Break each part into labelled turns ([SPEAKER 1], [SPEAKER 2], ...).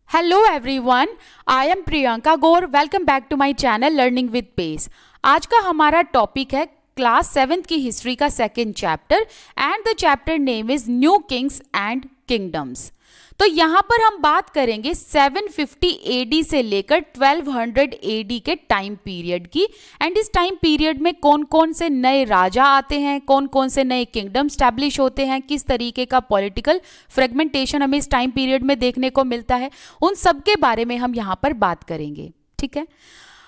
[SPEAKER 1] Hello everyone, I am Priyanka Gaur. Welcome back to my channel learning with pace. आज का हमारा topic है class 7 की हिस्ट्री का second chapter and the chapter name is new Kings and kingdoms. तो यहाँ पर हम बात करेंगे 750 AD से लेकर 1200 AD के टाइम पीरियड की। एंड इस टाइम पीरियड में कौन कौन से नए राजा आते हैं, कौन कौन से नए किंगडम स्टैब्लिश होते हैं, किस तरीके का पॉलिटिकल फ्रेगमेंटेशन हमें इस टाइम पीरियड में देखने को मिलता है, उन सब के बारे में हम यहाँ पर बात करेंगे। ठीक है,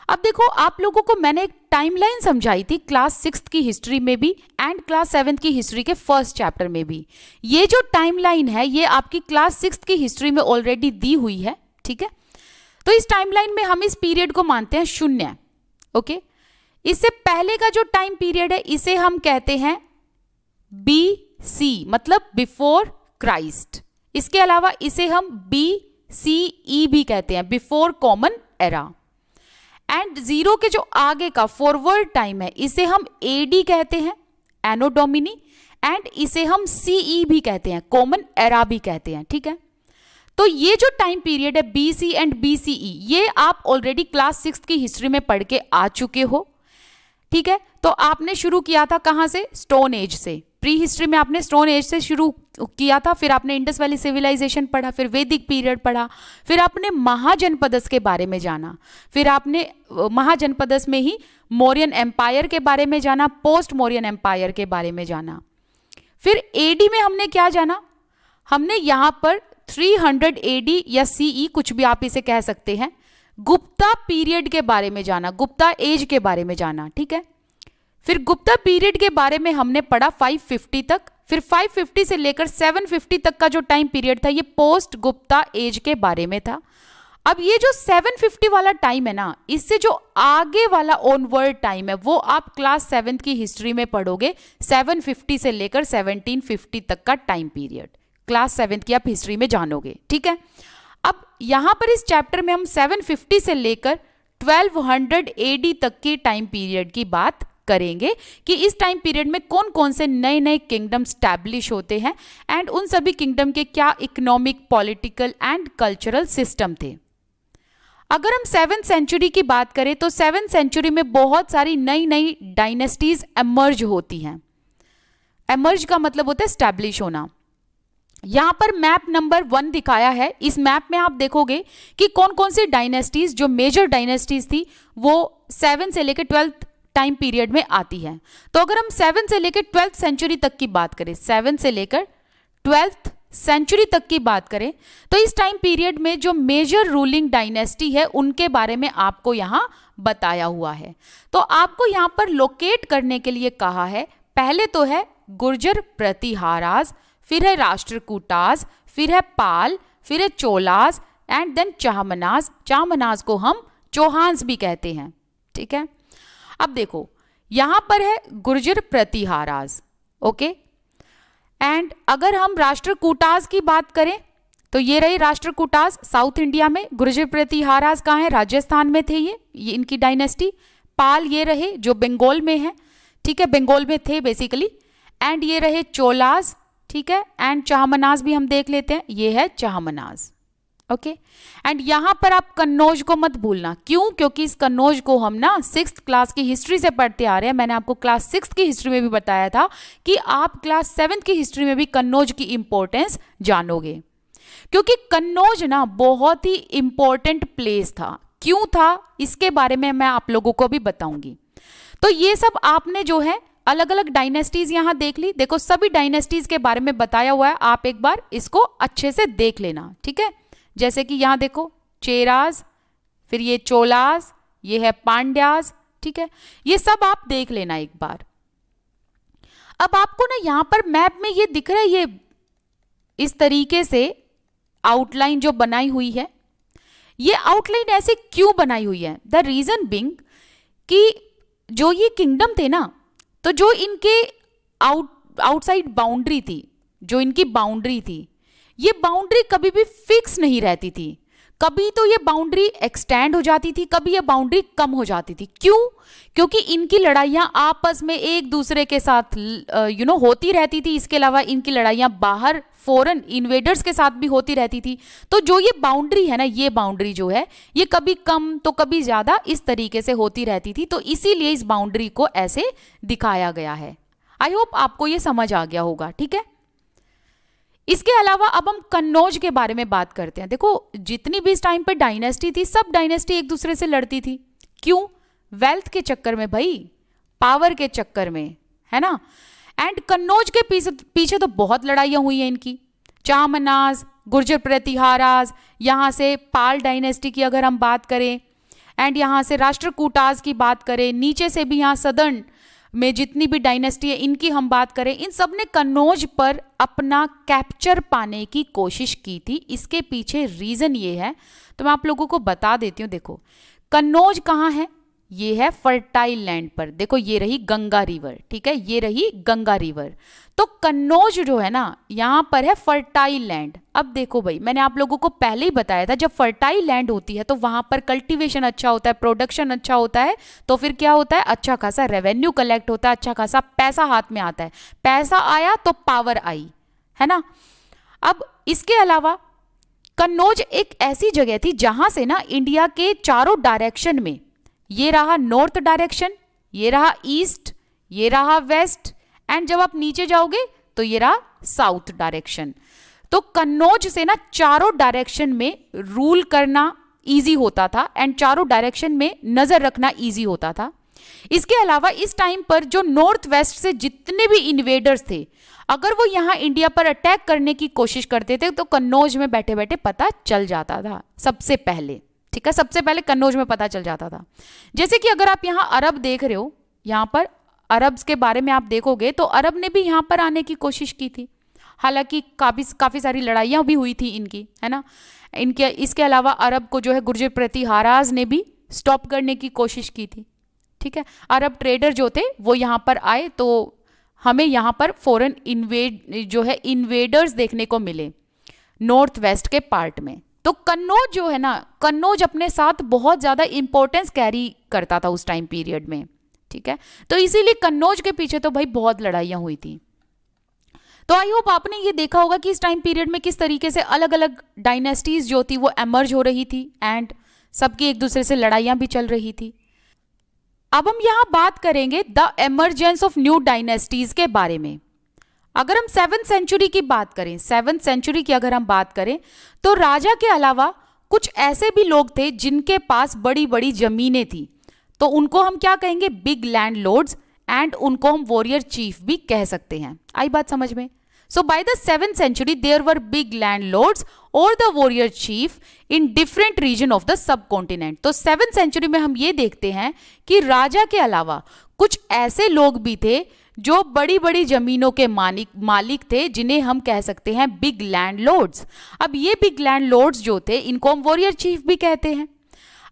[SPEAKER 1] अब देखो आप लोगों को मैंने एक टाइमलाइन समझाई थी क्लास 6 की हिस्ट्री में भी एंड क्लास 7 की हिस्ट्री के फर्स्ट चैप्टर में भी। ये जो टाइमलाइन है ये आपकी क्लास 6 की हिस्ट्री में ऑलरेडी दी हुई है। ठीक है, तो इस टाइमलाइन में हम इस पीरियड को मानते हैं शून्य। ओके, इससे पहले का जो टाइम पीरियड है इसे हम कहते हैं BC, मतलब बिफोर क्राइस्ट। इसके अलावा इसे हम BCE भी कहते हैं, before common era. And zero के जो आगे का फॉरवर्ड टाइम है इसे हम AD कहते हैं, एनो डोमिनी। एंड इसे हम CE भी कहते हैं, कॉमन एरा भी कहते हैं। ठीक है, तो ये जो टाइम पीरियड है BC एंड BCE ये आप ऑलरेडी क्लास 6 की हिस्ट्री में पढ़ के आ चुके हो। ठीक है, तो आपने शुरू किया था कहां से? स्टोन एज से। प्री हिस्ट्री में आपने स्टोन एज से शुरू किया था, फिर आपने इंडस वैली सिविलाइजेशन पढ़ा, फिर वैदिक पीरियड पढ़ा, फिर आपने महाजनपदस के बारे में जाना, फिर आपने महाजनपदस में ही मौर्यन एम्पायर के बारे में जाना, पोस्ट मौर्यन एम्पायर के बारे में जाना। फिर AD में हमने क्या जाना? हमने यहां पर 300 AD या CE कुछ भी आप इसे कह सकते हैं, गुप्ता पीरियड के बारे में जाना, गुप्ता एज के बारे में जाना। ठीक है, फिर गुप्ता पीरियड के बारे में हमने पढ़ा 550 तक। फिर 550 से लेकर 750 तक का जो टाइम पीरियड था ये पोस्ट गुप्ता एज के बारे में था। अब ये जो 750 वाला टाइम है ना, इससे जो आगे वाला ऑनवर्ड टाइम है वो आप क्लास 7 की हिस्ट्री में पढ़ोगे। 750 से लेकर 1750 तक का टाइम पीरियड क्लास 7 की आप हिस्ट्री में जानोगे। ठीक है, अब यहां पर इस चैप्टर में हम 750 से लेकर 1200 AD तक के टाइम पीरियड की बात करेंगे कि इस टाइम पीरियड में कौन कौन से नए नए किंगडम स्टैब्लिश होते हैं एंड उन सभी किंगडम के क्या economic, political and cultural system थे। अगर हम 7th सेंचुरी की बात करें तो 7th सेंचुरी में बहुत सारी नई नई डायनेस्टीज एमर्ज होती हैं। एमर्ज का मतलब होता है स्टैब्लिश होना। यहां पर मैप नंबर 1 दिखाया है। इस मैप में आप देखोगे कि कौन कौन सी डायनेस्टीज जो मेजर डायनेस्टीज थी वो 7 से लेकर 12th टाइम पीरियड में आती है। तो अगर हम 7 से लेकर 12th सेंचुरी तक की बात करें, 7 से लेकर 12th सेंचुरी तक की बात करें, तो इस टाइम पीरियड में जो मेजर रूलिंग डायनेस्टी है उनके बारे में आपको यहां बताया हुआ है। तो आपको यहां पर लोकेट करने के लिए कहा है। पहले तो है गुर्जर प्रतिहाराज, फिर है राष्ट्रकूटाज, फिर है पाल, फिर है चोलाज एंड देन चाहमनाज। चाहमनाज को हम चौहान्स भी कहते हैं। ठीक है, अब देखो यहां पर है गुर्जर प्रतिहाराज। ओके, एंड अगर हम राष्ट्रकूटाज की बात करें तो ये रहे राष्ट्रकूटाज साउथ इंडिया में। गुर्जर प्रतिहाराज कहाँ है? राजस्थान में थे ये इनकी डायनेस्टी। पाल ये रहे जो बंगाल में है। ठीक है, बंगाल में थे बेसिकली। एंड ये रहे चोलाज। ठीक है, एंड चाहमनाज भी हम देख लेते हैं, ये है चाहमनाज। ओके, एंड यहां पर आप कन्नौज को मत भूलना। क्यों? क्योंकि इस कन्नौज को हम ना 6th क्लास की हिस्ट्री से पढ़ते आ रहे हैं। मैंने आपको क्लास 6 की हिस्ट्री में भी बताया था कि आप क्लास 7 की हिस्ट्री में भी कन्नौज की इंपॉर्टेंस जानोगे, क्योंकि कन्नौज ना बहुत ही इंपॉर्टेंट प्लेस था। क्यों था इसके बारे में मैं आप लोगों को भी बताऊंगी। तो ये सब आपने जो है अलग अलग डायनेस्टीज यहां देख ली। देखो सभी डायनेस्टीज के बारे में बताया हुआ है, आप एक बार इसको अच्छे से देख लेना। ठीक है, जैसे कि यहां देखो चेराज, फिर ये चोलाज, ये है पांड्याज। ठीक है, ये सब आप देख लेना एक बार। अब आपको ना यहां पर मैप में ये दिख रहा है, ये इस तरीके से आउटलाइन जो बनाई हुई है, ये आउटलाइन ऐसे क्यों बनाई हुई है? द रीजन बिंग कि जो ये किंगडम थे ना, तो जो इनके आउटसाइड बाउंड्री थी, जो इनकी बाउंड्री थी, ये बाउंड्री कभी भी फिक्स नहीं रहती थी। कभी तो ये बाउंड्री एक्सटेंड हो जाती थी, कभी ये बाउंड्री कम हो जाती थी। क्यों? क्योंकि इनकी लड़ाइयाँ आपस में एक दूसरे के साथ होती रहती थी। इसके अलावा इनकी लड़ाइयाँ बाहर फॉरेन इन्वेडर्स के साथ भी होती रहती थी। तो जो ये बाउंड्री है ना, ये बाउंड्री जो है ये कभी कम तो कभी ज़्यादा इस तरीके से होती रहती थी। तो इसीलिए इस बाउंड्री को ऐसे दिखाया गया है। आई होप आपको ये समझ आ गया होगा, ठीक है। इसके अलावा अब हम कन्नौज के बारे में बात करते हैं। देखो, जितनी भी इस टाइम पे डायनेस्टी थी, सब डायनेस्टी एक दूसरे से लड़ती थी। क्यों? वेल्थ के चक्कर में भाई, पावर के चक्कर में, है ना। एंड कन्नौज के पीछे तो बहुत लड़ाइयाँ हुई हैं इनकी। चामनाज, गुर्जर प्रतिहाराज, यहाँ से पाल डायनेस्टी की अगर हम बात करें, एंड यहाँ से राष्ट्रकूटाज की बात करें, नीचे से भी यहाँ सदर्न में जितनी भी डायनेस्टी है इनकी हम बात करें, इन सब ने कन्नौज पर अपना कैप्चर पाने की कोशिश की थी। इसके पीछे रीज़न ये है, तो मैं आप लोगों को बता देती हूँ। देखो, कन्नौज कहाँ है? ये है फर्टाइल लैंड पर। देखो, ये रही गंगा रिवर, ठीक है, ये रही गंगा रिवर। तो कन्नौज जो है ना, यहाँ पर है फर्टाइल लैंड। अब देखो भाई, मैंने आप लोगों को पहले ही बताया था, जब फर्टाइल लैंड होती है तो वहाँ पर कल्टीवेशन अच्छा होता है, प्रोडक्शन अच्छा होता है, तो फिर क्या होता है, अच्छा खासा रेवेन्यू कलेक्ट होता है, अच्छा खासा पैसा हाथ में आता है। पैसा आया तो पावर आई, है ना। अब इसके अलावा कन्नौज एक ऐसी जगह थी जहाँ से ना इंडिया के चारों डायरेक्शन में, ये रहा नॉर्थ डायरेक्शन, ये रहा ईस्ट, ये रहा वेस्ट, एंड जब आप नीचे जाओगे तो ये रहा साउथ डायरेक्शन। तो कन्नौज से ना चारों डायरेक्शन में रूल करना इजी होता था, एंड चारों डायरेक्शन में नजर रखना इजी होता था। इसके अलावा इस टाइम पर जो नॉर्थ वेस्ट से जितने भी इन्वेडर्स थे, अगर वो यहाँ इंडिया पर अटैक करने की कोशिश करते थे तो कन्नौज में बैठे बैठे पता चल जाता था सबसे पहले, ठीक है। सबसे पहले कन्नौज में पता चल जाता था। जैसे कि अगर आप यहाँ अरब देख रहे हो, यहाँ पर अरब्स के बारे में आप देखोगे तो अरब ने भी यहाँ पर आने की कोशिश की थी। हालांकि काफ़ी सारी लड़ाइयाँ भी हुई थी इनकी, है ना। इसके अलावा अरब को जो है गुर्जर प्रतिहाराज ने भी स्टॉप करने की कोशिश की थी, ठीक है। अरब ट्रेडर जो थे वो यहाँ पर आए तो हमें यहाँ पर फॉरेन इन्वेडर्स देखने को मिले नॉर्थ वेस्ट के पार्ट में। तो कन्नौज जो है ना, कन्नौज अपने साथ बहुत ज़्यादा इंपॉर्टेंस कैरी करता था उस टाइम पीरियड में, ठीक है। तो इसीलिए कन्नौज के पीछे तो भाई बहुत लड़ाइयाँ हुई थी। तो आई होप आपने ये देखा होगा कि इस टाइम पीरियड में किस तरीके से अलग अलग डायनेस्टीज जो थी वो एमर्ज हो रही थी, एंड सबकी एक दूसरे से लड़ाइयाँ भी चल रही थी। अब हम यहाँ बात करेंगे the emergence of new dynasties के बारे में। अगर हम 7th सेंचुरी की बात करें, 7th सेंचुरी की अगर हम बात करें, तो राजा के अलावा कुछ ऐसे भी लोग थे जिनके पास बड़ी बड़ी जमीनें थी। तो उनको हम क्या कहेंगे? बिग लैंड लॉर्ड्स, एंड उनको हम वॉरियर चीफ भी कह सकते हैं। आई बात समझ में? So by the 7th century there were big landlords और the warrior chief in different region of the subcontinent. तो 7th सेंचुरी में हम ये देखते हैं कि राजा के अलावा कुछ ऐसे लोग भी थे जो बड़ी बड़ी जमीनों के मालिक थे, जिन्हें हम कह सकते हैं बिग लैंड लॉर्ड्स। अब ये बिग लैंड लॉर्ड्स जो थे, इनको हम वॉरियर चीफ भी कहते हैं।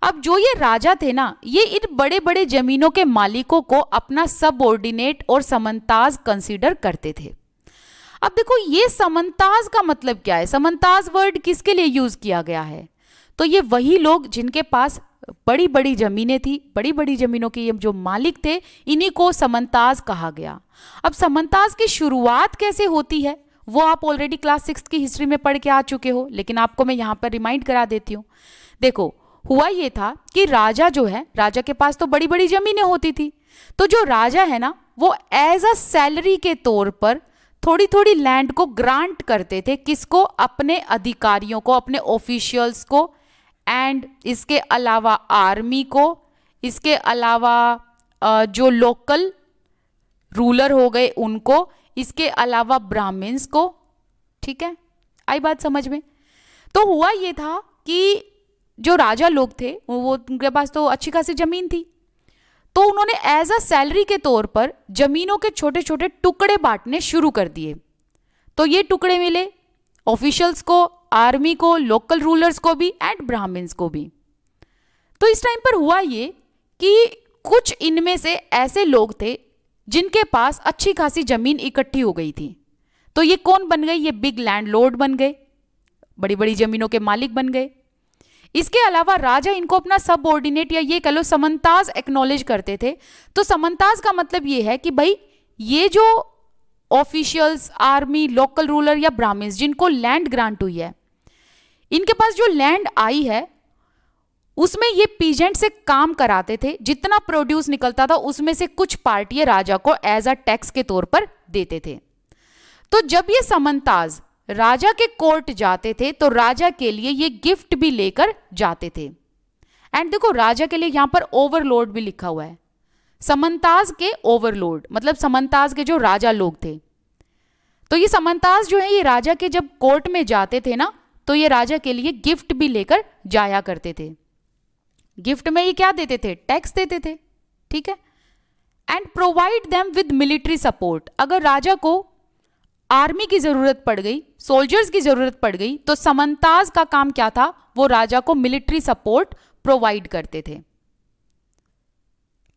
[SPEAKER 1] अब जो ये राजा थे ना, ये इन बड़े बड़े जमीनों के मालिकों को अपना सबऑर्डिनेट और समंताज कंसीडर करते थे। अब देखो, ये समंताज का मतलब क्या है? समंताज वर्ड किसके लिए यूज किया गया है? तो ये वही लोग जिनके पास बड़ी बड़ी जमीनें थी, बड़ी बड़ी जमीनों के ये जो मालिक थे, इन्हीं को समंताज कहा गया। अब समंताज की शुरुआत कैसे होती है वो आप ऑलरेडी क्लास 6 की हिस्ट्री में पढ़ के आ चुके हो, लेकिन आपको मैं यहाँ पर रिमाइंड करा देती हूँ। देखो, हुआ ये था कि राजा जो है, राजा के पास तो बड़ी बड़ी जमीनें होती थी, तो जो राजा है ना, वो एज अ सैलरी के तौर पर थोड़ी थोड़ी लैंड को ग्रांट करते थे। किसको? अपने अधिकारियों को, अपने ऑफिशियल्स को, एंड इसके अलावा आर्मी को, इसके अलावा जो लोकल रूलर हो गए उनको, इसके अलावा ब्राह्मण्स को, ठीक है। आई बात समझ में? तो हुआ ये था कि जो राजा लोग थे वो, उनके पास तो अच्छी खासी जमीन थी, तो उन्होंने एज अ सैलरी के तौर पर जमीनों के छोटे छोटे टुकड़े बांटने शुरू कर दिए। तो ये टुकड़े मिले ऑफिशियल्स को, आर्मी को, लोकल रूलर्स को भी, एंड ब्राह्मण्स को भी। तो इस टाइम पर हुआ ये कि कुछ इनमें से ऐसे लोग थे जिनके पास अच्छी खासी जमीन इकट्ठी हो गई थी। तो ये कौन बन गए? ये बिग लैंड लॉर्ड बन गए, बड़ी बड़ी जमीनों के मालिक बन गए। इसके अलावा राजा इनको अपना सबऑर्डिनेट या ये कह लो समंताज एक्नॉलेज करते थे। तो समंताज का मतलब ये है कि भाई ये जो ऑफिशियल्स, आर्मी, लोकल रूलर या ब्राह्मण्स जिनको लैंड ग्रांट हुई है, इनके पास जो लैंड आई है उसमें ये पीजेंट से काम कराते थे। जितना प्रोड्यूस निकलता था उसमें से कुछ पार्ट ये राजा को एज अ टैक्स के तौर पर देते थे। तो जब ये समंताज राजा के कोर्ट जाते थे तो राजा के लिए ये गिफ्ट भी लेकर जाते थे। एंड देखो राजा के लिए यहां पर ओवरलॉर्ड भी लिखा हुआ है। समंताज के ओवरलॉर्ड मतलब समंताज के जो राजा लोग थे। तो ये समंताज जो है ये राजा के जब कोर्ट में जाते थे ना, तो ये राजा के लिए गिफ्ट भी लेकर जाया करते थे। गिफ्ट में ये क्या देते थे? टैक्स देते थे, ठीक है। And provide them with military support. अगर राजा को आर्मी की जरूरत पड़ गई, सोल्जर्स की जरूरत पड़ गई, तो समंताज का काम क्या था? वो राजा को मिलिट्री सपोर्ट प्रोवाइड करते थे।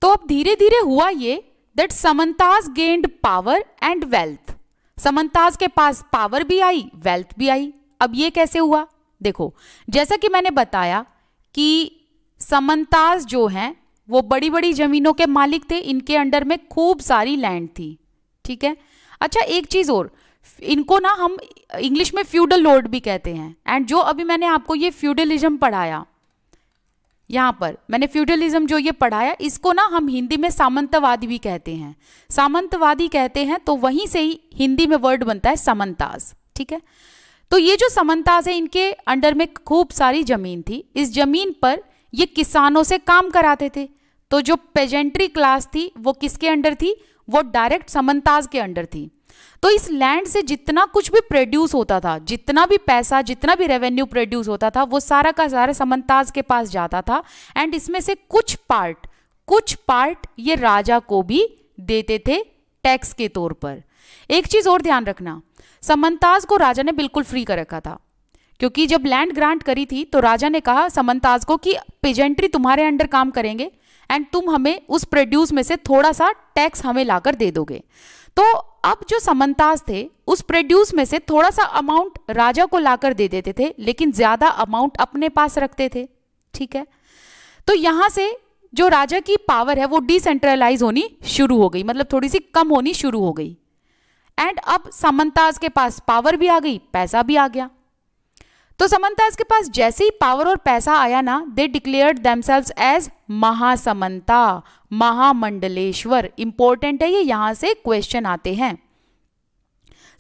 [SPEAKER 1] तो अब धीरे धीरे हुआ ये that samantas gained power and wealth. Samantas के पास पावर भी आई, वेल्थ भी आई। अब ये कैसे हुआ? देखो जैसा कि मैंने बताया कि समंताज जो हैं वो बड़ी बड़ी जमीनों के मालिक थे, इनके अंडर में खूब सारी लैंड थी, ठीक है। अच्छा एक चीज और, इनको ना हम इंग्लिश में फ्यूडल लॉर्ड भी कहते हैं। एंड जो अभी मैंने आपको ये फ्यूडलिज्म पढ़ाया, यहां पर मैंने फ्यूडलिज्म जो ये पढ़ाया, इसको ना हम हिंदी में सामंतवादी भी कहते हैं। सामंतवादी कहते हैं तो वहीं से ही हिंदी में वर्ड बनता है समंताज, ठीक है। तो ये जो समंताज है इनके अंडर में खूब सारी जमीन थी। इस जमीन पर ये किसानों से काम कराते थे। तो जो पेजेंट्री क्लास थी वो किसके अंडर थी? वो डायरेक्ट समंताज के अंडर थी। तो इस लैंड से जितना कुछ भी प्रोड्यूस होता था, जितना भी पैसा, जितना भी रेवेन्यू प्रोड्यूस होता था, वो सारा का सारा समंताज के पास जाता था। एंड इसमें से कुछ पार्ट ये राजा को भी देते थे टैक्स के तौर पर। एक चीज और ध्यान रखना, समंताज को राजा ने बिल्कुल फ्री कर रखा था, क्योंकि जब लैंड ग्रांट करी थी तो राजा ने कहा समंताज को कि पेजेंट्री तुम्हारे अंडर काम करेंगे एंड तुम हमें उस प्रोड्यूस में से थोड़ा सा टैक्स हमें लाकर दे दोगे। तो अब जो समंताज थे उस प्रोड्यूस में से थोड़ा सा अमाउंट राजा को लाकर दे देते थे, लेकिन ज्यादा अमाउंट अपने पास रखते थे, ठीक है। तो यहां से जो राजा की पावर है वो डिसेंट्रलाइज होनी शुरू हो गई, मतलब थोड़ी सी कम होनी शुरू हो गई। एंड अब समंताज के पास पावर भी आ गई, पैसा भी आ गया। तो समंताज के पास जैसे ही पावर और पैसा आया ना, दे डिक्लेयर्ड देमसेल्व्स एज महासमंता, महामंडलेश्वर। इंपॉर्टेंट है ये, यहां से क्वेश्चन आते हैं।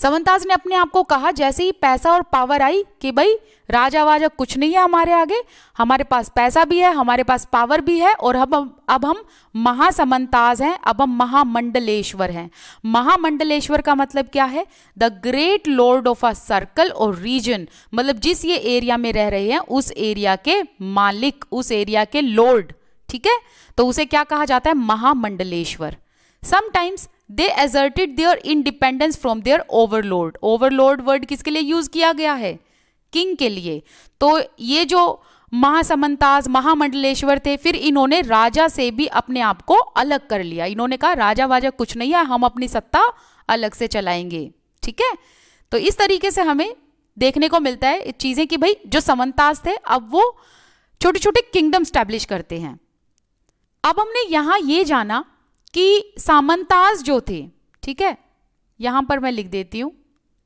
[SPEAKER 1] समंताज ने अपने आप को कहा जैसे ही पैसा और पावर आई कि भाई राजा वाजा कुछ नहीं है हमारे आगे, हमारे पास पैसा भी है, हमारे पास पावर भी है, और अब हम महासमंताज हैं, अब हम महामंडलेश्वर हैं। महामंडलेश्वर का मतलब क्या है? The great Lord of a circle और रीजन, मतलब जिस ये एरिया में रह रहे हैं उस एरिया के मालिक, उस एरिया के लॉर्ड, ठीक है। तो उसे क्या कहा जाता है? महामंडलेश्वर। Sometimes they asserted their independence from their overlord। Overlord word किसके लिए यूज किया गया है? किंग के लिए। तो ये जो महासमंताज, महामंडलेश्वर थे, फिर इन्होंने राजा से भी अपने आप को अलग कर लिया। इन्होंने कहा राजा वाजा कुछ नहीं है, हम अपनी सत्ता अलग से चलाएंगे, ठीक है। तो इस तरीके से हमें देखने को मिलता है चीजें कि भाई जो समंताज थे अब वो छोटे छोटे किंगडम स्टैब्लिश करते हैं। अब हमने यहां ये जाना कि सामंताज जो थे, ठीक है, यहां पर मैं लिख देती हूं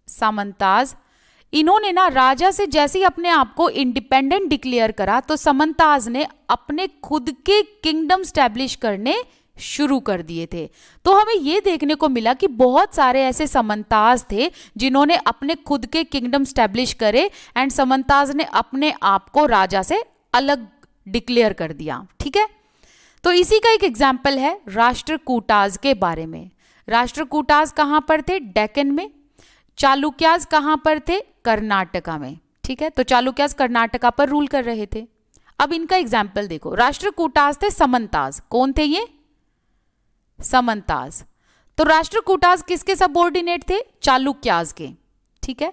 [SPEAKER 1] सामंताज, इन्होंने ना राजा से जैसे ही अपने आप को इंडिपेंडेंट डिक्लेयर करा तो समंताज ने अपने खुद के किंगडम स्टैब्लिश करने शुरू कर दिए थे। तो हमें यह देखने को मिला कि बहुत सारे ऐसे समंताज थे जिन्होंने अपने खुद के किंगडम स्टैब्लिश करे एंड समंताज ने अपने आप को राजा से अलग डिक्लेयर कर दिया, ठीक है। तो इसी का एक एग्जाम्पल है राष्ट्रकूटाज के बारे में। राष्ट्रकूटाज कहां पर थे? डेक्कन में। चालुक्याज कहां पर थे? कर्नाटका में, ठीक है। तो चालुक्याज कर्नाटका पर रूल कर रहे थे। अब इनका एग्जाम्पल देखो, राष्ट्रकूटाज थे समंताज। कौन थे ये? समंताज। तो राष्ट्रकूटाज किसके सबऑर्डिनेट थे? चालुक्याज के, ठीक है।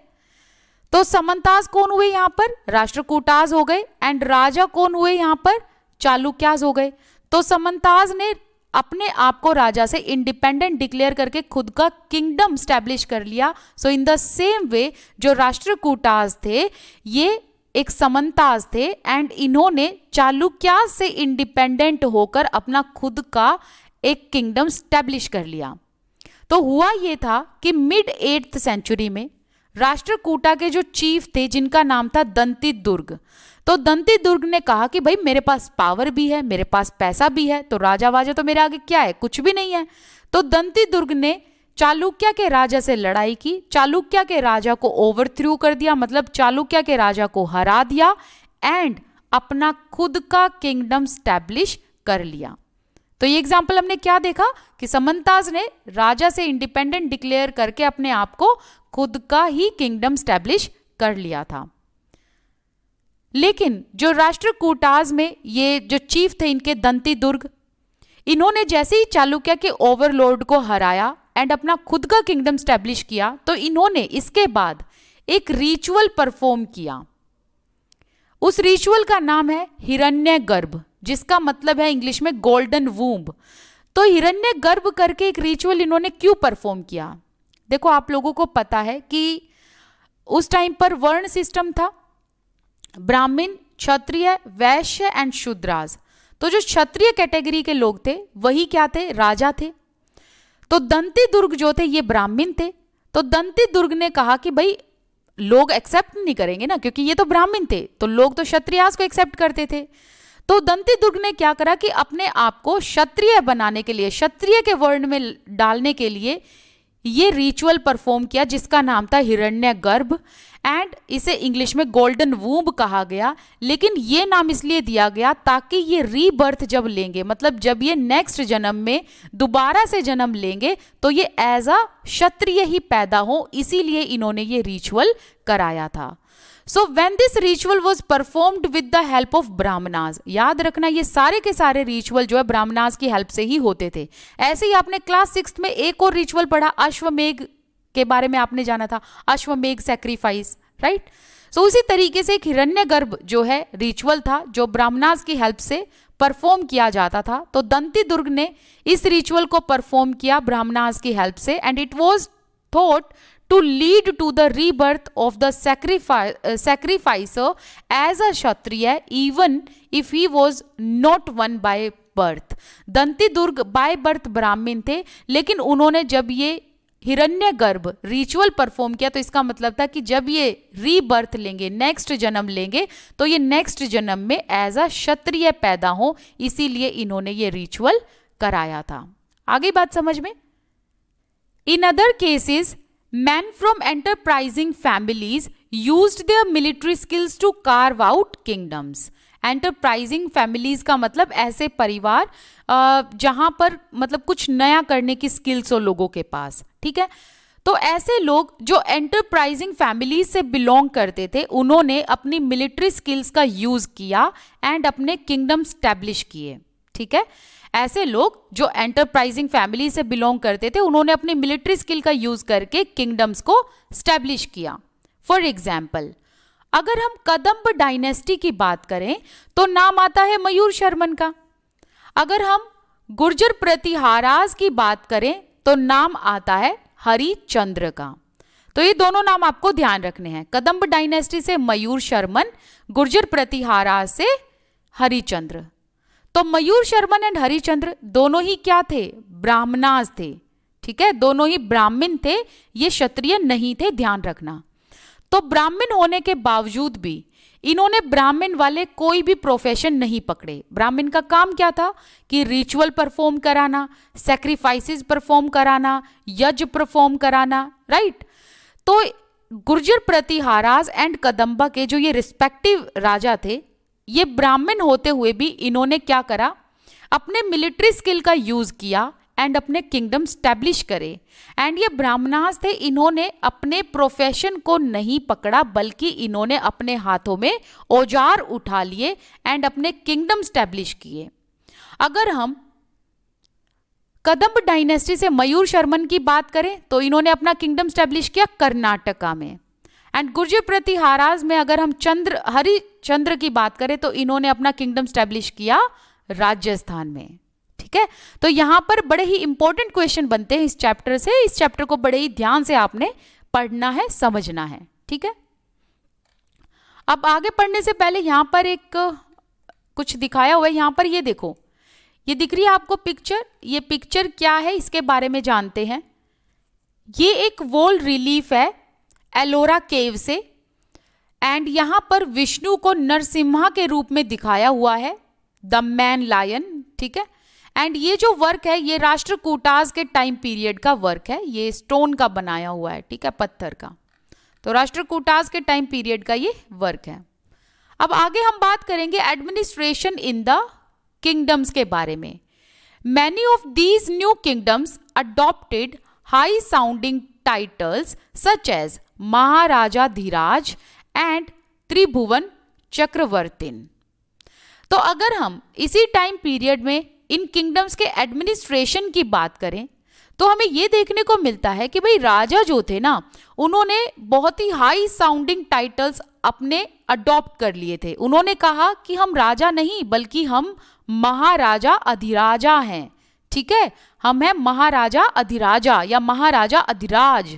[SPEAKER 1] तो समंताज कौन हुए यहां पर? राष्ट्रकूटाज हो गए। एंड राजा कौन हुए यहां पर? चालुक्याज हो गए। तो समंताज ने अपने आप को राजा से इंडिपेंडेंट डिक्लेयर करके खुद का किंगडम स्टैब्लिश कर लिया। सो इन द सेम वे जो राष्ट्रकूटाज थे ये एक समंताज थे एंड इन्होंने चालुक्या से इंडिपेंडेंट होकर अपना खुद का एक किंगडम स्टैब्लिश कर लिया। तो हुआ ये था कि मिड 8th सेंचुरी में राष्ट्रकूटा के जो चीफ थे जिनका नाम था दंती दुर्ग, तो दंती दुर्ग ने कहा कि भाई मेरे पास पावर भी है, मेरे पास पैसा भी है, तो राजा वाजा तो मेरे आगे क्या है, कुछ भी नहीं है। तो दंती दुर्ग ने चालुक्य के राजा से लड़ाई की, चालुक्य के राजा को ओवरथ्रू कर दिया, मतलब चालुक्य के राजा को हरा दिया एंड अपना खुद का किंगडम स्टैब्लिश कर लिया। तो ये एग्जाम्पल हमने क्या देखा कि समंताज ने राजा से इंडिपेंडेंट डिक्लेयर करके अपने आप को खुद का ही किंगडम स्टैब्लिश कर लिया था। लेकिन जो राष्ट्रकूटाज में ये जो चीफ थे इनके दंती दुर्ग, इन्होंने जैसे ही चालुक्य के ओवरलॉर्ड को हराया एंड अपना खुद का किंगडम स्टैब्लिश किया, तो इन्होंने इसके बाद एक रिचुअल परफॉर्म किया। उस रिचुअल का नाम है हिरण्यगर्भ, जिसका मतलब है इंग्लिश में गोल्डन वूम्ब। तो हिरण्यगर्भ करके एक रिचुअल इन्होंने क्यों परफॉर्म किया? देखो, आप लोगों को पता है कि उस टाइम पर वर्ण सिस्टम था, ब्राह्मण, क्षत्रिय, वैश्य एंड शूद्रास। तो जो क्षत्रिय कैटेगरी के लोग थे वही क्या थे, राजा थे। तो दंती दुर्ग जो थे ये ब्राह्मण थे। तो दंती दुर्ग ने कहा कि भाई लोग एक्सेप्ट नहीं करेंगे ना, क्योंकि ये तो ब्राह्मण थे, तो लोग तो क्षत्रियास को एक्सेप्ट करते थे। तो दंती दुर्ग ने क्या करा कि अपने आप को क्षत्रिय बनाने के लिए, क्षत्रिय के वर्ण में डालने के लिए ये रिचुअल परफॉर्म किया जिसका नाम था हिरण्यगर्भ एंड इसे इंग्लिश में गोल्डन वूम्ब कहा गया। लेकिन ये नाम इसलिए दिया गया ताकि ये रीबर्थ जब लेंगे, मतलब जब ये नेक्स्ट जन्म में दोबारा से जन्म लेंगे तो ये एज अ क्षत्रिय ही पैदा हो, इसीलिए इन्होंने ये रिचुअल कराया था। So when this ritual was performed with the help of Brahmanas, याद रखना ये सारे के सारे रिचुअल जो है ब्राह्मणास की हेल्प से ही होते थे। ऐसे ही आपने क्लास 6th में एक और रिचुअल पढ़ा, अश्वमेघ के बारे में आपने जाना था, अश्वमेघ सैक्रिफाइस, राइट। सो उसी तरीके से एक हिरण्यगर्भ जो है रिचुअल था जो ब्राह्मणास की हेल्प से परफॉर्म किया जाता था। तो दंती दुर्ग ने इस रिचुअल को परफॉर्म किया ब्राह्मणास की हेल्प से and it was thought to lead to the rebirth of the sacrificer as a Kshatriya even if he was not one by birth। Danti Durg by birth ब्राह्मण थे, लेकिन उन्होंने जब ये हिरण्यगर्भ रिचुअल परफॉर्म किया तो इसका मतलब था कि जब ये रीबर्थ लेंगे, नेक्स्ट जन्म लेंगे, तो ये नेक्स्ट जन्म में एज अ क्षत्रिय पैदा हो, इसीलिए इन्होंने ये रिचुअल कराया था। आगे बात समझ में। In other cases men from enterprising families used their military skills to carve out kingdoms। enterprising families का मतलब ऐसे परिवार जहां पर मतलब कुछ नया करने की स्किल्स हो लोगों के पास, ठीक है। तो ऐसे लोग जो एंटरप्राइजिंग फैमिलीज से बिलोंग करते थे उन्होंने अपनी मिलिट्री स्किल्स का यूज किया एंड अपने किंगडम स्टैब्लिश किए, ठीक है। ऐसे लोग जो एंटरप्राइजिंग फैमिली से बिलोंग करते थे उन्होंने अपनी मिलिट्री स्किल का यूज करके किंगडम्स को स्टैब्लिश किया। फॉर एग्जाम्पल, अगर हम कदम्ब डायनेस्टी की बात करें तो नाम आता है मयूर शर्मन का। अगर हम गुर्जर प्रतिहाराज की बात करें तो नाम आता है हरिचंद्र का। तो ये दोनों नाम आपको ध्यान रखने हैं, कदम्ब डायनेस्टी से मयूर शर्मन, गुर्जर प्रतिहाराज से हरिचंद्र। तो मयूर शर्मन एंड हरिचंद्र दोनों ही क्या थे, ब्राह्मणास थे, ठीक है, दोनों ही ब्राह्मण थे, ये क्षत्रिय नहीं थे, ध्यान रखना। तो ब्राह्मण होने के बावजूद भी इन्होंने ब्राह्मण वाले कोई भी प्रोफेशन नहीं पकड़े। ब्राह्मण का काम क्या था कि रिचुअल परफॉर्म कराना, सैक्रिफाइसेस परफॉर्म कराना, यज्ञ परफॉर्म कराना, राइट। तो गुर्जर प्रतिहाराज एंड कदम्बा के जो ये रिस्पेक्टिव राजा थे, ये ब्राह्मण होते हुए भी इन्होंने क्या करा, अपने मिलिट्री स्किल का यूज किया एंड अपने किंगडम स्टैब्लिश करे। एंड ये ब्राह्मणास थे, इन्होंने अपने प्रोफेशन को नहीं पकड़ा बल्कि इन्होंने अपने हाथों में औजार उठा लिए एंड अपने किंगडम स्टैब्लिश किए। अगर हम कदम्ब डायनेस्टी से मयूर शर्मन की बात करें तो इन्होंने अपना किंगडम स्टैब्लिश किया कर्नाटका में। एंड गुर्जर प्रतिहाराज में अगर हम हरिचंद्र की बात करें तो इन्होंने अपना किंगडम स्टैब्लिश किया राजस्थान में, ठीक है। तो यहां पर बड़े ही इंपॉर्टेंट क्वेश्चन बनते हैं इस चैप्टर से, इस चैप्टर को बड़े ही ध्यान से आपने पढ़ना है, समझना है, ठीक है। अब आगे पढ़ने से पहले यहाँ पर एक कुछ दिखाया हुआ है, यहाँ पर ये देखो, ये दिख रही है आपको पिक्चर। ये पिक्चर क्या है इसके बारे में जानते हैं। ये एक वॉल रिलीफ है एलोरा केव से, एंड यहाँ पर विष्णु को नरसिम्हा के रूप में दिखाया हुआ है, द मैन लायन, ठीक है। एंड ये जो वर्क है ये राष्ट्रकूटास के टाइम पीरियड का वर्क है, ये स्टोन का बनाया हुआ है, ठीक है, पत्थर का। तो राष्ट्रकूटास के टाइम पीरियड का ये वर्क है। अब आगे हम बात करेंगे एडमिनिस्ट्रेशन इन द किंगडम्स के बारे में। Many of these new kingdoms adopted high sounding titles such as Maharajadhiraja and Tribhuvana Chakravartin. तो अगर हम इसी टाइम पीरियड में इन किंगडम्स के एडमिनिस्ट्रेशन की बात करें तो हमें ये देखने को मिलता है कि भाई राजा जो थे ना, उन्होंने बहुत ही हाई साउंडिंग टाइटल्स अपने अडॉप्ट कर लिए थे। उन्होंने कहा कि हम राजा नहीं बल्कि हम महाराजा अधिराजा हैं, ठीक है, हम हैं महाराजा अधिराजा या महाराजा अधिराज,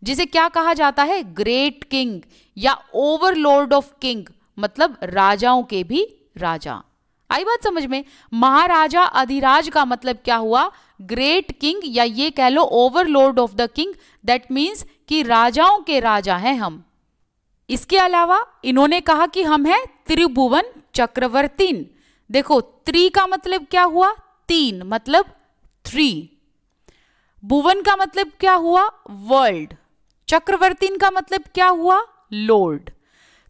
[SPEAKER 1] जिसे क्या कहा जाता है, ग्रेट किंग या ओवरलॉर्ड ऑफ किंग, मतलब राजाओं के भी राजा। आई बात समझ में। महाराजा अधिराज का मतलब क्या हुआ, ग्रेट किंग, या ये कह लो overlord of the king, that means कि राजाओं के राजा हैं हम। इसके अलावा इन्होंने कहा कि हम हैं त्रिभुवन चक्रवर्तीन। देखो त्रि का मतलब क्या हुआ, तीन, मतलब थ्री। भुवन का मतलब क्या हुआ, वर्ल्ड। चक्रवर्तीन का मतलब क्या हुआ, लॉर्ड।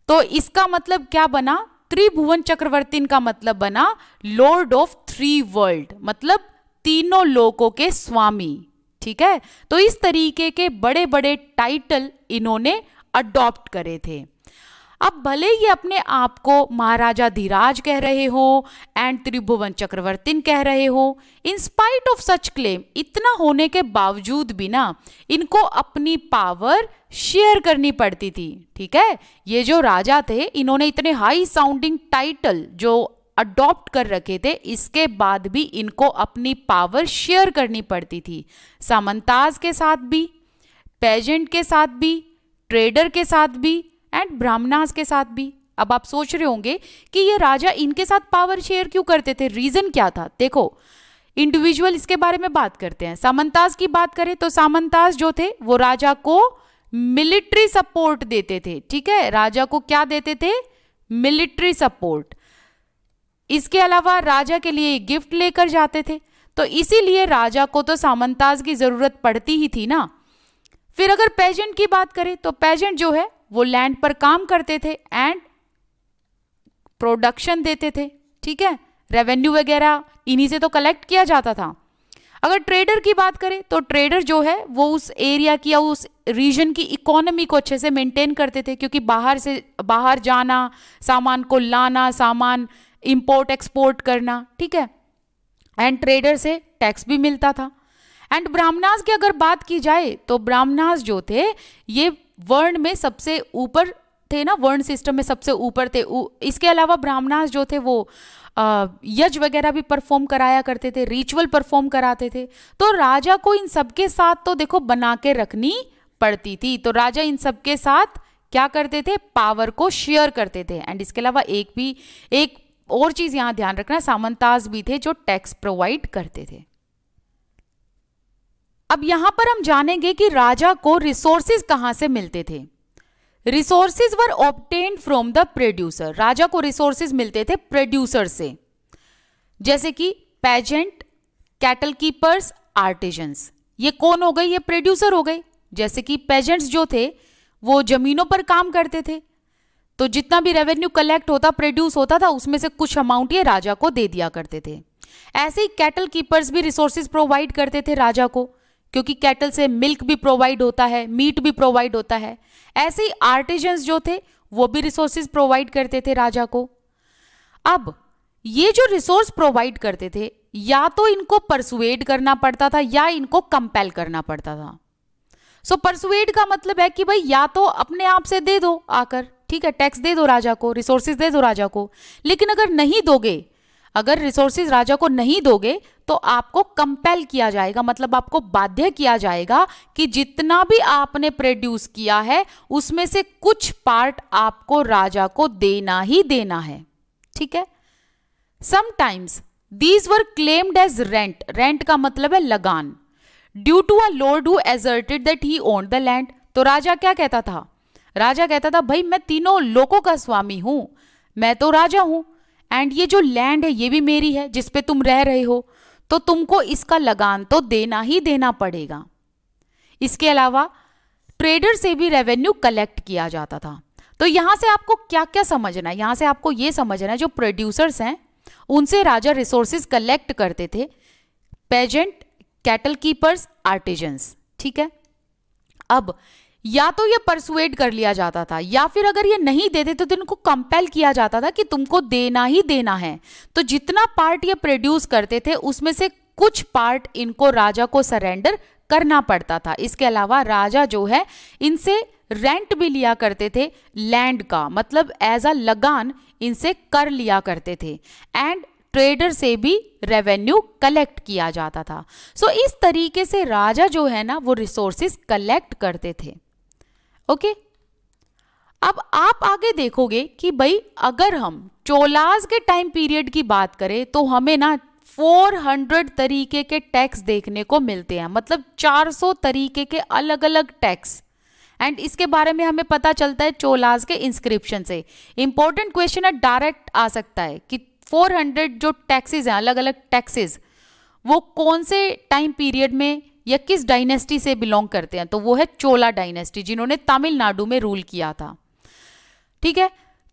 [SPEAKER 1] तो इसका मतलब क्या बना, त्रिभुवन चक्रवर्तीन का मतलब बना लॉर्ड ऑफ थ्री वर्ल्ड, मतलब तीनों लोकों के स्वामी, ठीक है। तो इस तरीके के बड़े बड़े टाइटल इन्होंने अडॉप्ट करे थे। अब भले ही अपने आप को महाराजा धीराज कह रहे हो एंड त्रिभुवन चक्रवर्तीन कह रहे हो, in spite of such claim, इतना होने के बावजूद भी ना इनको अपनी पावर शेयर करनी पड़ती थी, ठीक है। ये जो राजा थे इन्होंने इतने हाई साउंडिंग टाइटल जो अडॉप्ट कर रखे थे, इसके बाद भी इनको अपनी पावर शेयर करनी पड़ती थी, सामंताज के साथ भी, पेजेंट के साथ भी, ट्रेडर के साथ भी एंड ब्राह्मणास के साथ भी। अब आप सोच रहे होंगे कि ये राजा इनके साथ पावर शेयर क्यों करते थे, रीजन क्या था। देखो इंडिविजुअल इसके बारे में बात करते हैं। सामंताज की बात करें तो सामंताज जो थे वो राजा को मिलिट्री सपोर्ट देते थे, ठीक है, राजा को क्या देते थे, मिलिट्री सपोर्ट। इसके अलावा राजा के लिए गिफ्ट लेकर जाते थे, तो इसीलिए राजा को तो सामंताज की जरूरत पड़ती ही थी ना। फिर अगर पेजेंट की बात करें तो पेजेंट जो है वो लैंड पर काम करते थे एंड प्रोडक्शन देते थे, ठीक है, रेवेन्यू वगैरह इन्हीं से तो कलेक्ट किया जाता था। अगर ट्रेडर की बात करें तो ट्रेडर जो है वो उस एरिया की या उस रीजन की इकोनॉमी को अच्छे से मेंटेन करते थे, क्योंकि बाहर जाना, सामान को लाना, सामान इंपोर्ट एक्सपोर्ट करना, ठीक है, एंड ट्रेडर से टैक्स भी मिलता था। एंड ब्राह्मणास की अगर बात की जाए तो ब्राह्मणास जो थे ये वर्ण में सबसे ऊपर थे ना, वर्ण सिस्टम में सबसे ऊपर थे। इसके अलावा ब्राह्मणास जो थे वो यज्ञ वगैरह भी परफॉर्म कराया करते थे, रिचुअल परफॉर्म कराते थे। तो राजा को इन सबके साथ तो देखो बना के रखनी पड़ती थी। तो राजा इन सबके साथ क्या करते थे, पावर को शेयर करते थे। एंड इसके अलावा एक और चीज यहां ध्यान रखना, सामंताज भी थे जो टैक्स प्रोवाइड करते थे। अब यहां पर हम जानेंगे कि राजा को रिसोर्सेज कहां से मिलते थे। Resources were obtained from the producer. राजा को रिसोर्सेज मिलते थे प्रोड्यूसर से, जैसे कि पेजेंट, कैटल कीपर्स, आर्टिजन्स। ये कौन हो गए, ये प्रोड्यूसर हो गए। जैसे कि पेजेंट्स जो थे वो जमीनों पर काम करते थे, तो जितना भी रेवेन्यू कलेक्ट होता, प्रोड्यूस होता था, उसमें से कुछ अमाउंट ये राजा को दे दिया करते थे। ऐसे ही कैटल कीपर्स भी रिसोर्सेज प्रोवाइड करते थे राजा को, क्योंकि कैटल से मिल्क भी प्रोवाइड होता है, मीट भी प्रोवाइड होता है। ऐसे ही आर्टिजन्स जो थे वो भी रिसोर्सेज प्रोवाइड करते थे राजा को। अब ये जो रिसोर्स प्रोवाइड करते थे, या तो इनको परसुएड करना पड़ता था या इनको कंपेल करना पड़ता था। सो परसुएड का मतलब है कि भाई या तो अपने आप से दे दो आकर, ठीक है, टैक्स दे दो राजा को, रिसोर्सेज दे दो राजा को। लेकिन अगर नहीं दोगे, अगर रिसोर्सेज राजा को नहीं दोगे तो आपको कंपेल किया जाएगा, मतलब आपको बाध्य किया जाएगा कि जितना भी आपने प्रोड्यूस किया है उसमें से कुछ पार्ट आपको राजा को देना ही देना है। ठीक है। Sometimes these were claimed as rent, rent का मतलब है लगान, due to a lord who asserted that he owned the land. तो राजा क्या कहता था? राजा कहता था भाई मैं तीनों लोकों का स्वामी हूं, मैं तो राजा हूं, एंड ये जो लैंड है ये भी मेरी है जिस पे तुम रह रहे हो, तो तुमको इसका लगान तो देना ही देना पड़ेगा। इसके अलावा ट्रेडर से भी रेवेन्यू कलेक्ट किया जाता था। तो यहां से आपको क्या क्या समझना है? यहां से आपको ये समझना है जो प्रोड्यूसर्स हैं उनसे राजा रिसोर्सेज कलेक्ट करते थे, पेजेंट, कैटल कीपर्स, आर्टिजन्स। ठीक है। अब या तो ये परसुएड कर लिया जाता था या फिर अगर ये नहीं देते तो इनको कंपेल किया जाता था कि तुमको देना ही देना है। तो जितना पार्ट ये प्रोड्यूस करते थे उसमें से कुछ पार्ट इनको राजा को सरेंडर करना पड़ता था। इसके अलावा राजा जो है इनसे रेंट भी लिया करते थे, लैंड का मतलब एज अ लगान इनसे कर लिया करते थे, एंड ट्रेडर से भी रेवेन्यू कलेक्ट किया जाता था। सो इस तरीके से राजा जो है ना वो रिसोर्सेज कलेक्ट करते थे। ओके। अब आप आगे देखोगे कि भाई अगर हम चोलास के टाइम पीरियड की बात करें तो हमें ना 400 तरीके के टैक्स देखने को मिलते हैं, मतलब 400 तरीके के अलग अलग टैक्स, एंड इसके बारे में हमें पता चलता है चोलास के इंस्क्रिप्शन से। इंपॉर्टेंट क्वेश्चन है, डायरेक्ट आ सकता है कि 400 जो टैक्सेस हैं, अलग अलग टैक्सेस, वो कौन से टाइम पीरियड में या किस डायनेस्टी से बिलोंग करते हैं? तो वो है चोला डायनेस्टी, जिन्होंने तमिलनाडु में रूल किया था। ठीक है।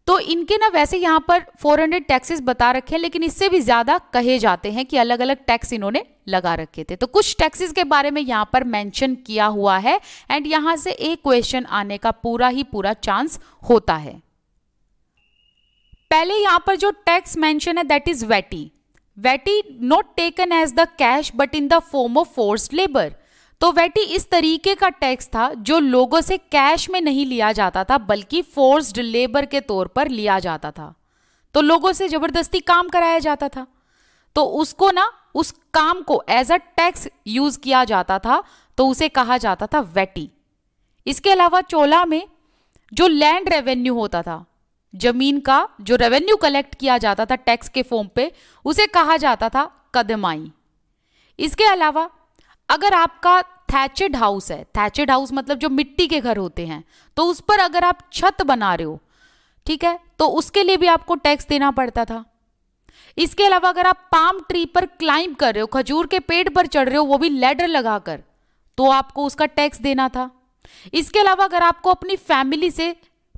[SPEAKER 1] तो इनके ना वैसे यहाँ पर 400 टैक्सेस बता रखे हैं, लेकिन इससे भी ज्यादा कहे जाते हैं कि अलग अलग टैक्स इन्होंने लगा रखे थे। तो कुछ टैक्सेस के बारे में यहाँ पर मेंशन किया हुआ है, एंड यहाँ से एक क्वेश्चन आने का पूरा ही पूरा चांस होता है। पहले यहाँ पर जो टैक्स मेंशन है that is vetti. Vetti not taken as the cash but in the form of forced labour. तो वैटी इस तरीके का टैक्स था जो लोगों से कैश में नहीं लिया जाता था बल्कि फोर्स्ड लेबर के तौर पर लिया जाता था। तो लोगों से जबरदस्ती काम कराया जाता था, तो उसको ना उस काम को एज अ टैक्स यूज किया जाता था, तो उसे कहा जाता था वैटी। इसके अलावा चोला में जो लैंड रेवेन्यू होता था, जमीन का जो रेवेन्यू कलेक्ट किया जाता था टैक्स के फॉर्म पे, उसे कहा जाता था कदमाई। इसके अलावा अगर आपका थैचेड हाउस है, थैचेड हाउस मतलब जो मिट्टी के घर होते हैं, तो उस पर अगर आप छत बना रहे हो, ठीक है, तो उसके लिए भी आपको टैक्स देना पड़ता था। इसके अलावा अगर आप पाम ट्री पर क्लाइंब कर रहे हो, खजूर के पेड़ पर चढ़ रहे हो, वो भी लैडर लगाकर, तो आपको उसका टैक्स देना था। इसके अलावा अगर आपको अपनी फैमिली से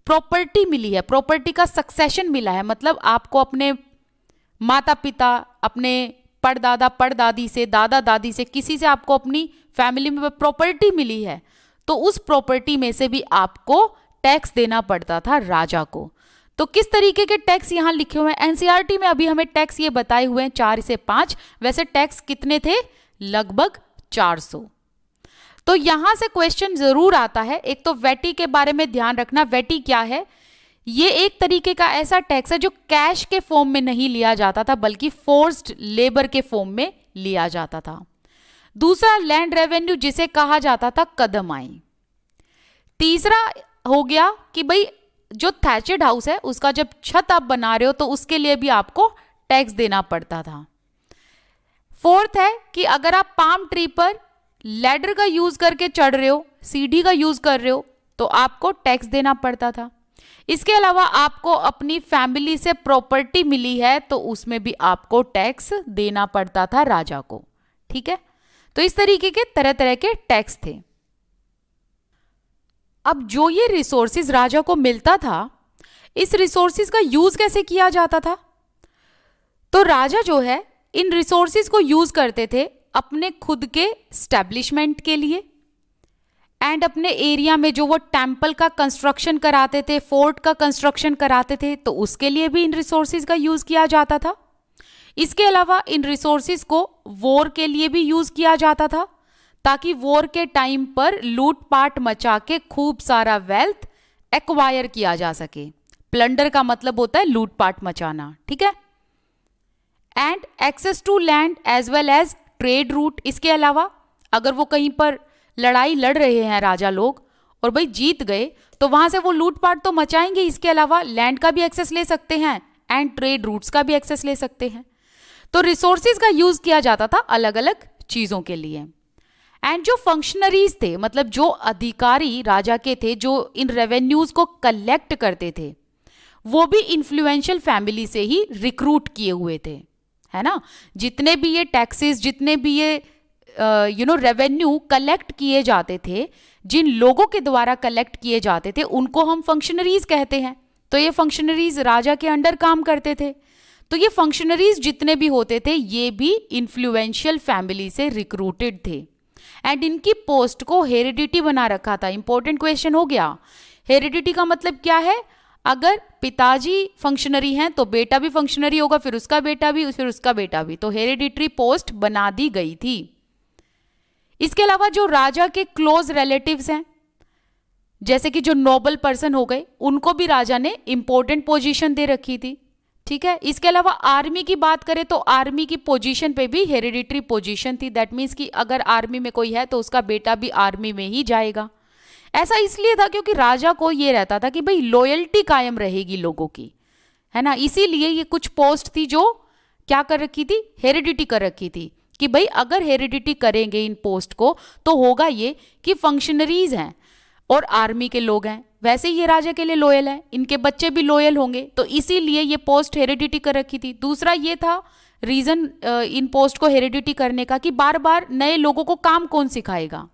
[SPEAKER 1] प्रॉपर्टी मिली है, प्रॉपर्टी का सक्सेशन मिला है, मतलब आपको अपने माता पिता, अपने परदादा परदादी से, दादा दादी से, किसी से आपको अपनी फैमिली में प्रॉपर्टी मिली है, तो उस प्रॉपर्टी में से भी आपको टैक्स देना पड़ता था राजा को। तो किस तरीके के टैक्स यहाँ लिखे हुए हैं? एनसीईआरटी में अभी हमें टैक्स ये बताए हुए हैं 4 से 5, वैसे टैक्स कितने थे? लगभग 400। तो यहां से क्वेश्चन जरूर आता है। एक तो वैटी के बारे में ध्यान रखना, वैटी क्या है? ये एक तरीके का ऐसा टैक्स है जो कैश के फॉर्म में नहीं लिया जाता था बल्कि फोर्स्ड लेबर के फॉर्म में लिया जाता था। दूसरा लैंड रेवेन्यू जिसे कहा जाता था कदमाई। तीसरा हो गया कि भाई जो थैचेड हाउस है उसका जब छत आप बना रहे हो तो उसके लिए भी आपको टैक्स देना पड़ता था। फोर्थ है कि अगर आप पाम ट्री पर लैडर का यूज करके चढ़ रहे हो, सीढ़ी का यूज कर रहे हो, तो आपको टैक्स देना पड़ता था। इसके अलावा आपको अपनी फैमिली से प्रॉपर्टी मिली है तो उसमें भी आपको टैक्स देना पड़ता था राजा को। ठीक है, तो इस तरीके के तरह तरह के टैक्स थे। अब जो ये रिसोर्सेज राजा को मिलता था, इस रिसोर्सेज का यूज कैसे किया जाता था? तो राजा जो है इन रिसोर्सेज को यूज करते थे अपने खुद के स्टैब्लिशमेंट के लिए, एंड अपने एरिया में जो वो टेम्पल का कंस्ट्रक्शन कराते थे, फोर्ट का कंस्ट्रक्शन कराते थे, तो उसके लिए भी इन रिसोर्सेज का यूज किया जाता था। इसके अलावा इन रिसोर्सेज को वॉर के लिए भी यूज किया जाता था ताकि वॉर के टाइम पर लूटपाट मचा के खूब सारा वेल्थ एक्वायर किया जा सके। प्लंडर का मतलब होता है लूटपाट मचाना। ठीक है, and access to land as well as trade route. इसके अलावा अगर वो कहीं पर लड़ाई लड़ रहे हैं राजा लोग और भाई जीत गए तो वहां से वो लूटपाट तो मचाएंगे, इसके अलावा लैंड का भी एक्सेस ले सकते हैं एंड ट्रेड रूट्स का भी एक्सेस ले सकते हैं। तो रिसोर्सेज का यूज किया जाता था अलग अलग चीजों के लिए। एंड जो फंक्शनरीज थे, मतलब जो अधिकारी राजा के थे जो इन रेवेन्यूज को कलेक्ट करते थे, वो भी इन्फ्लुएंशियल फैमिली से ही रिक्रूट किए हुए थे, है ना। जितने भी ये टैक्सेस, जितने भी ये रेवेन्यू कलेक्ट किए जाते थे, जिन लोगों के द्वारा कलेक्ट किए जाते थे, उनको हम फंक्शनरीज कहते हैं। तो ये फंक्शनरीज राजा के अंडर काम करते थे। तो ये फंक्शनरीज जितने भी होते थे ये भी इन्फ्लुएंशियल फैमिली से रिक्रूटेड थे एंड इनकी पोस्ट को हेरिडिटी बना रखा था। इंपॉर्टेंट क्वेश्चन हो गया। हेरिडिटी का मतलब क्या है? अगर पिताजी फंक्शनरी हैं तो बेटा भी फंक्शनरी होगा, फिर उसका बेटा भी, फिर उसका बेटा भी। तो हेरिडिटरी पोस्ट बना दी गई थी। इसके अलावा जो राजा के क्लोज रिलेटिव्स हैं, जैसे कि जो नोबल पर्सन हो गए, उनको भी राजा ने इंपॉर्टेंट पोजीशन दे रखी थी, ठीक है। इसके अलावा आर्मी की बात करें तो आर्मी की पोजीशन पे भी हेरिडिटरी पोजीशन थी। दैट मीन्स कि अगर आर्मी में कोई है तो उसका बेटा भी आर्मी में ही जाएगा। ऐसा इसलिए था क्योंकि राजा को ये रहता था कि भाई लॉयल्टी कायम रहेगी लोगों की, है ना। इसीलिए ये कुछ पोस्ट थी जो क्या कर रखी थी, हेरिडिटी कर रखी थी कि भाई अगर हेरिडिटी करेंगे इन पोस्ट को तो होगा ये कि फंक्शनरीज हैं और आर्मी के लोग हैं, वैसे ही ये राजा के लिए लॉयल है, इनके बच्चे भी लॉयल होंगे, तो इसीलिए ये पोस्ट हेरिडिटी कर रखी थी। दूसरा ये था रीजन इन पोस्ट को हेरिडिटी करने का कि बार बार नए लोगों को काम कौन सिखाएगा।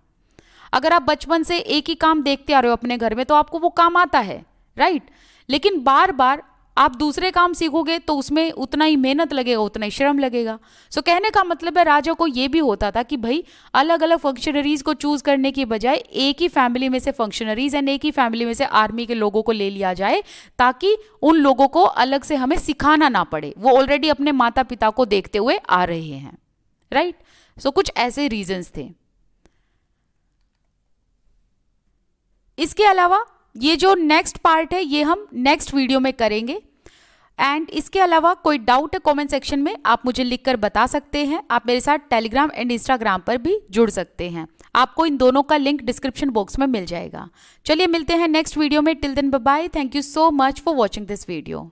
[SPEAKER 1] अगर आप बचपन से एक ही काम देखते आ रहे हो अपने घर में तो आपको वो काम आता है, राइट। लेकिन बार बार आप दूसरे काम सीखोगे तो उसमें उतना ही मेहनत लगेगा, उतना ही श्रम लगेगा। सो कहने का मतलब है राजा को ये भी होता था कि भाई अलग अलग फंक्शनरीज को चूज करने की बजाय एक ही फैमिली में से फंक्शनरीज एंड एक ही फैमिली में से आर्मी के लोगों को ले लिया जाए, ताकि उन लोगों को अलग से हमें सिखाना ना पड़े, वो ऑलरेडी अपने माता पिता को देखते हुए आ रहे हैं, राइट। सो कुछ ऐसे रीजंस थे। इसके अलावा ये जो नेक्स्ट पार्ट है ये हम नेक्स्ट वीडियो में करेंगे। एंड इसके अलावा कोई डाउट है कमेंट सेक्शन में आप मुझे लिखकर बता सकते हैं। आप मेरे साथ टेलीग्राम एंड इंस्टाग्राम पर भी जुड़ सकते हैं, आपको इन दोनों का लिंक डिस्क्रिप्शन बॉक्स में मिल जाएगा। चलिए मिलते हैं नेक्स्ट वीडियो में। Till then bye bye. Thank you so much for watching this video.